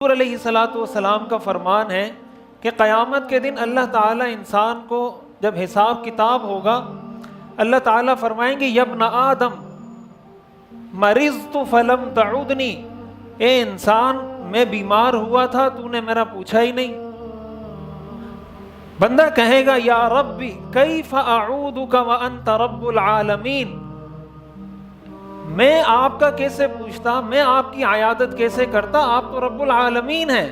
حضور علیہ الصلوۃ والسلام کا فرمان ہے کہ قیامت کے دن اللہ تعالیٰ انسان کو جب حساب کتاب ہوگا، اللہ تعالیٰ فرمائیں گے یا ابن آدم مرضت فلم تعودنی، اے انسان میں بیمار ہوا تھا تو نے میرا پوچھا ہی نہیں۔ بندہ کہے گا یا ربی کیف اعودک وانت رب العالمین، میں آپ کا کیسے پوچھتا، میں آپ کی عیادت کیسے کرتا، آپ تو رب العالمین ہیں۔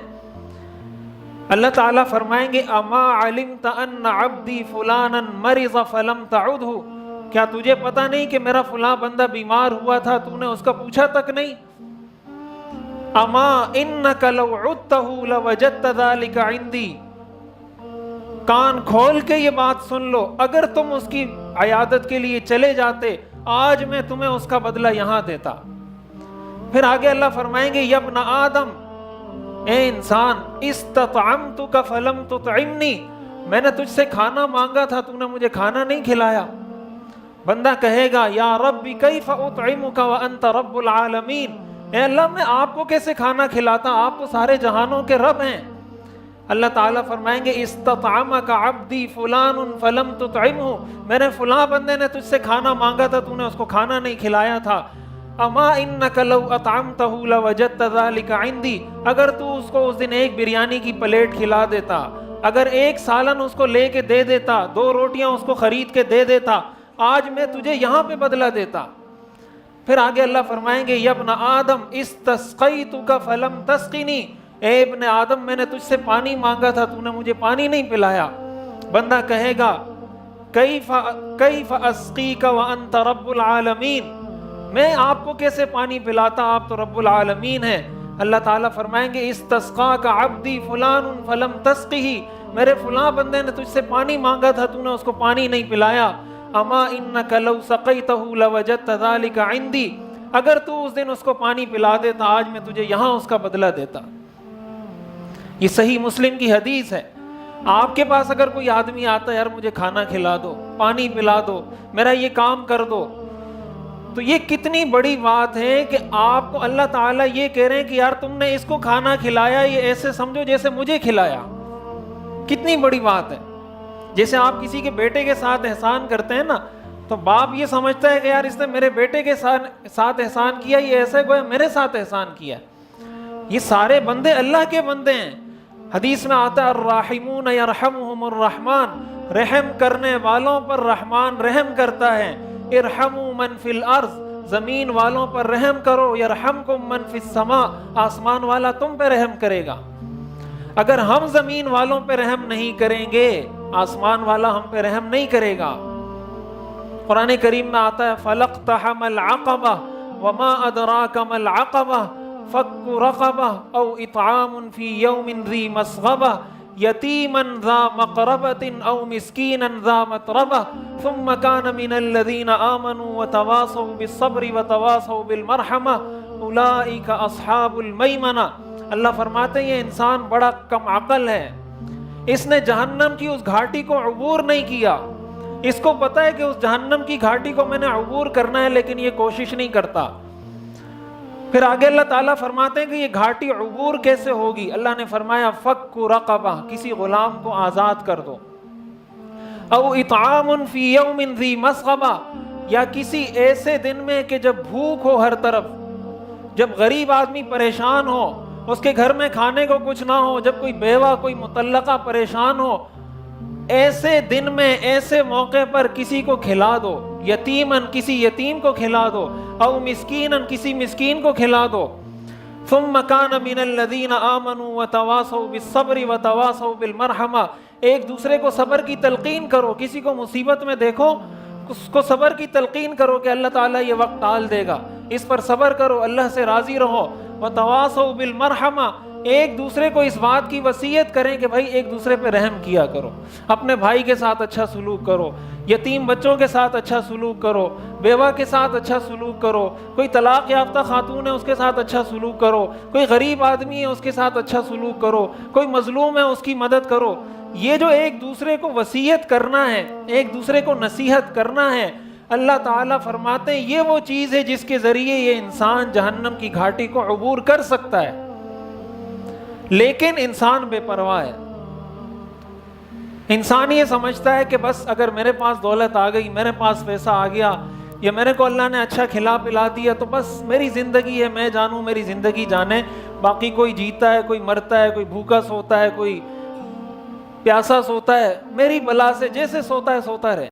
اللہ تعالیٰ فرمائیں گے اما علمت ان عبدی فلانا مرض فلم تعدہ، کیا تجھے پتہ نہیں کہ میرا فلاں بندہ بیمار ہوا تھا تو نے اس کا پوچھا تک نہیں؟ اما انک لو عدتہ لوجدت ذلک عندی، کان کھول کے یہ بات سن لو، اگر تم اس کی عیادت کے لیے چلے جاتے آج میں تمہیں اس کا بدلہ یہاں دیتا۔ پھر آگے اللہ فرمائیں گے یا ابن آدم، اے انسان استطعمتک فلم تطعمنی، میں نے تجھ سے کھانا مانگا تھا تو نے مجھے کھانا نہیں کھلایا۔ بندہ کہے گا یا ربی کیف اطعمک وانت رب العالمین، اے اللہ میں آپ کو کیسے کھانا کھلاتا، آپ تو سارے جہانوں کے رب ہیں۔ اللہ تعالیٰ فرمائیں گے استطعمک عبدی فلان فلم تطعمہ، میرے فلاں بندے نے تجھ سے کھانا مانگا تھا تو نے اس کو کھانا نہیں کھلایا تھا۔ اما انک لو اطعمتہ لوجدت ذلک عندی، اگر تو اس کو اس دن ایک بریانی کی پلیٹ کھلا دیتا، اگر ایک سالن اس کو لے کے دے دیتا، 2 روٹیاں اس کو خرید کے دے دیتا، آج میں تجھے یہاں پہ بدلہ دیتا۔ پھر آگے اللہ فرمائیں گے یا ابن آدم استسقیتک فلم تسقنی، اے ابن آدم میں نے تجھ سے پانی مانگا تھا تو نے مجھے پانی نہیں پلایا۔ بندہ کہے گا کیف اسقیک وانت رب العالمین، میں آپ کو کیسے پانی پلاتا، آپ تو رب العالمین ہیں۔ اللہ تعالیٰ فرمائیں گے استسقاک عبدی فلان فلم تسقہ، میرے فلاں بندے نے تجھ سے پانی مانگا تھا تو نے اس کو پانی نہیں پلایا۔ اما انک لو سقیتہ لوجدت ذلک عندی، اگر تو اس دن اس کو پانی پلا دیتا آج میں تجھے یہاں اس کا بدلہ دیتا۔ یہ صحیح مسلم کی حدیث ہے۔ آپ کے پاس اگر کوئی آدمی آتا ہے یار مجھے کھانا کھلا دو، پانی پلا دو، میرا یہ کام کر دو، تو یہ کتنی بڑی بات ہے کہ آپ کو اللہ تعالیٰ یہ کہہ رہے ہیں کہ یار تم نے اس کو کھانا کھلایا، یہ ایسے سمجھو جیسے مجھے کھلایا۔ کتنی بڑی بات ہے۔ جیسے آپ کسی کے بیٹے کے ساتھ احسان کرتے ہیں نا، تو باپ یہ سمجھتا ہے کہ یار اس نے میرے بیٹے کے ساتھ احسان کیا، یہ ایسے گویا میرے ساتھ احسان کیا۔ یہ سارے بندے اللہ کے بندے ہیں۔ حدیث میں آتا ہے الراحمون یرحمہم الرحمن، رحم کرنے والوں پر رحمان رحم کرتا ہے۔ ارحموا من فی الارض، زمین والوں پر رحم کرو، یرحمکم من فی السماء، آسمان والا تم پہ رحم کرے گا۔ اگر ہم زمین والوں پہ رحم نہیں کریں گے آسمان والا ہم پہ رحم نہیں کرے گا۔ قرآن کریم میں آتا ہے فَلَقْتَحَمَ الْعَقَبَةَ وَمَا أَدْرَاكَ مَا الْعَقَبَةُ فَكُّ رَقَبَةٍ أَوْ إِطْعَامٌ فِي يَوْمٍ ذِي مَسْغَبَةٍ يَتِيمًا ذَا مَقْرَبَةٍ أَوْ مِسْكِينًا ذَا مَتْرَبَةٍ ثُمَّ كَانَ مِنَ الَّذِينَ آمَنُوا وَتَوَاصَوْا بِالصَّبْرِ وَتَوَاصَوْا بِالْمَرْحَمَةِ أُولَئِكَ أَصْحَابُ الْمَيْمَنَةِ۔ اللہ فرماتے ہیں یہ انسان بڑا کم عقل ہے، اس نے جہنم کی اس گھاٹی کو عبور نہیں کیا، اس کو پتا ہے کہ اس جہنم کی گھاٹی کو میں نے عبور کرنا ہے لیکن یہ کوشش نہیں کرتا۔ پھر آگے اللہ تعالیٰ فرماتے ہیں کہ یہ گھاٹی عبور کیسے ہوگی؟ اللہ نے فرمایا فک رقبہ، کسی غلام کو آزاد کر دو، او اطعام فی یوم ذی مسغبہ، یا کسی ایسے دن میں کہ جب بھوک ہو ہر طرف، جب غریب آدمی پریشان ہو، اس کے گھر میں کھانے کو کچھ نہ ہو، جب کوئی بیوہ کوئی مطلقہ پریشان ہو، ایسے دن میں ایسے موقع پر کسی کو کھلا دو، یتیمن کسی یتیم کو کھلا دو، او مسکینن کسی مسکین کو کھلا دو۔ ثم کان من الذین آمنوا وتواصوا بالصبر وتواصوا بالمرحمہ، ایک دوسرے کو صبر کی تلقین کرو، کسی کو مصیبت میں دیکھو اس کو صبر کی تلقین کرو کہ اللہ تعالیٰ یہ وقت ٹال دے گا، اس پر صبر کرو، اللہ سے راضی رہو۔ وتواصوا بالمرحمہ، ایک دوسرے کو اس بات کی وصیت کریں کہ بھائی ایک دوسرے پہ رحم کیا کرو، اپنے بھائی کے ساتھ اچھا سلوک کرو، یتیم بچوں کے ساتھ اچھا سلوک کرو، بیوہ کے ساتھ اچھا سلوک کرو، کوئی طلاق یافتہ خاتون ہے اس کے ساتھ اچھا سلوک کرو، کوئی غریب آدمی ہے اس کے ساتھ اچھا سلوک کرو، کوئی مظلوم ہے اس کی مدد کرو۔ یہ جو ایک دوسرے کو وصیت کرنا ہے، ایک دوسرے کو نصیحت کرنا ہے، اللہ تعالیٰ فرماتے ہیں یہ وہ چیز ہے جس کے ذریعے یہ انسان جہنم کی گھاٹی کو عبور کر سکتا ہے۔ لیکن انسان بے پرواہ ہے. انسان یہ سمجھتا ہے کہ بس اگر میرے پاس دولت آ گئی، میرے پاس پیسہ آ گیا، یا میرے کو اللہ نے اچھا کھلا پلا دیا تو بس میری زندگی ہے، میں جانوں میری زندگی جانے، باقی کوئی جیتا ہے، کوئی مرتا ہے، کوئی بھوکا سوتا ہے، کوئی پیاسا سوتا ہے، میری بلا سے جیسے سوتا ہے سوتا رہے.